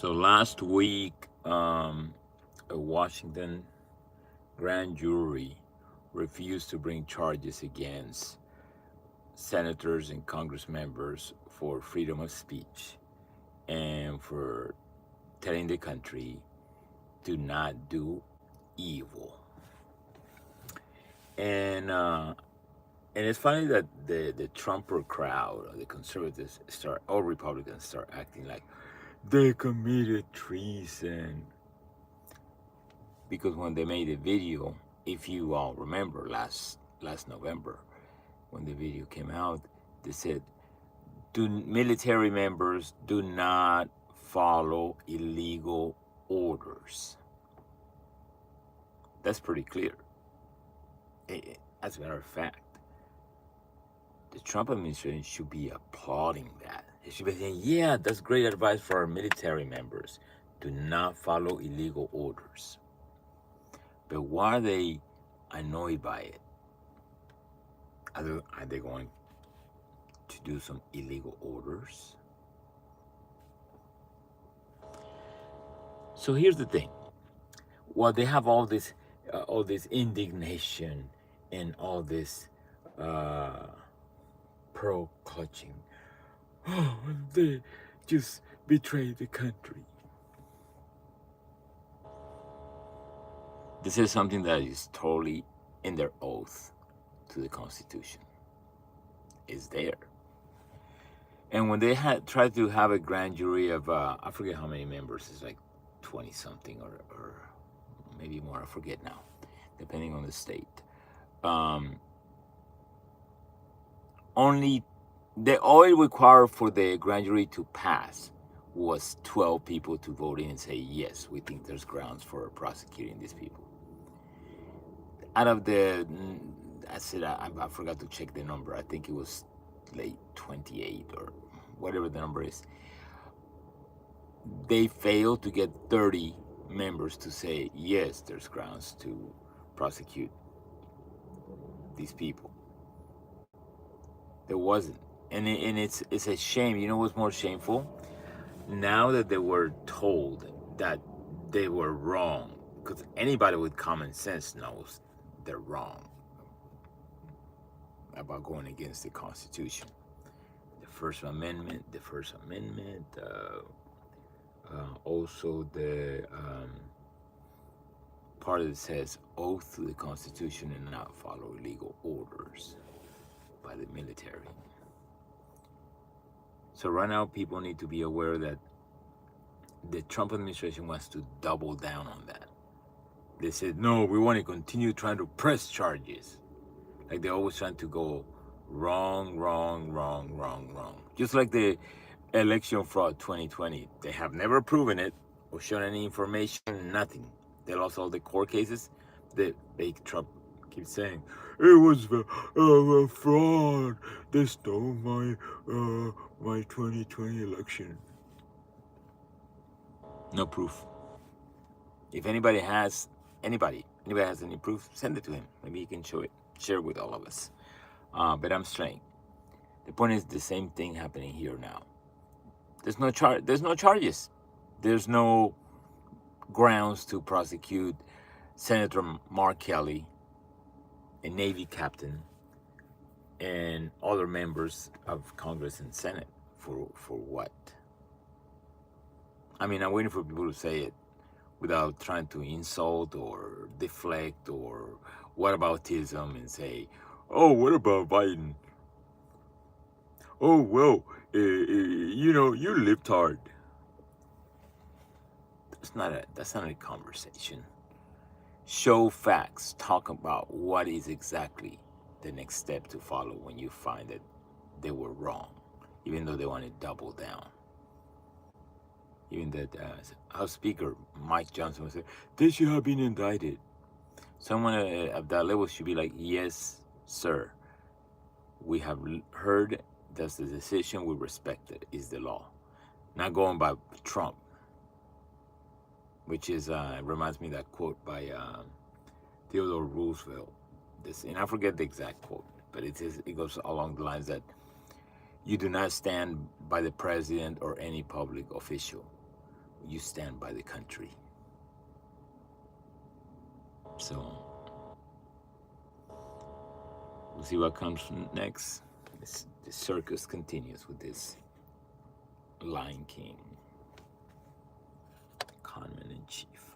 So last week, a Washington grand jury refused to bring charges against senators and Congress members for freedom of speech and for telling the country to not do evil. And uh, and it's funny that the Trumper crowd, or the conservatives, start, all Republicans start acting like they committed treason, because when they made the video, if you all remember last November, when the video came out, they said, "Do military members do not follow illegal orders." That's pretty clear. As a matter of fact, the Trump administration should be applauding that. They should be saying, "Yeah, that's great advice for our military members. Do not follow illegal orders." But why are they annoyed by it? Are they going to do some illegal orders? So here's the thing. Well, they have all this indignation and all this uh, pearl clutching. Oh, they just betrayed the country. This is something that is totally in their oath to the Constitution. Is there. And when they had tried to have a grand jury of, I forget how many members, it's like 20 something or maybe more, I forget now, depending on the state. Um, only the only required for the grand jury to pass was 12 people to vote in and say, yes, we think there's grounds for prosecuting these people. Out of the, I said, I forgot to check the number. I think it was late 28 or whatever the number is. They failed to get 30 members to say, yes, there's grounds to prosecute these people. There wasn't. And it's a shame. You know what's more shameful? Now that they were told that they were wrong, because anybody with common sense knows they're wrong about going against the Constitution. The First Amendment, also the part that says oath to the Constitution and not follow illegal orders by the military. So right now, people need to be aware that the Trump administration wants to double down on that. They said, no, we want to continue trying to press charges. Like they're always trying to go wrong. Just like the election fraud 2020. They have never proven it or shown any information, nothing. They lost all the court cases. The fake Trump keeps saying, it was a fraud. They stole my 2020 election. No proof. If anybody has any proof, send it to him. Maybe he can share it with all of us. But I'm straying. The point is the same thing happening here now. There's no charges. There's no grounds to prosecute Senator Mark Kelly, a Navy captain, and other members of Congress and Senate for what? I mean, I'm waiting for people to say it without trying to insult or deflect or whataboutism and say, oh, what about Biden? Oh, well, you libtard. That's not a conversation. Show facts. Talk about what is exactly the next step to follow when you find that they were wrong, even though they want to double down. Even that House Speaker Mike Johnson would say, they should have been indicted. Someone at that level should be like, yes, sir. We have heard that's the decision. We respect it. Is the law. Not going by Trump, which is reminds me of that quote by Theodore Roosevelt. And I forget the exact quote, but it goes along the lines that you do not stand by the president or any public official. you stand by the country. So we'll see what comes next. The circus continues with this Lion King, conman in chief.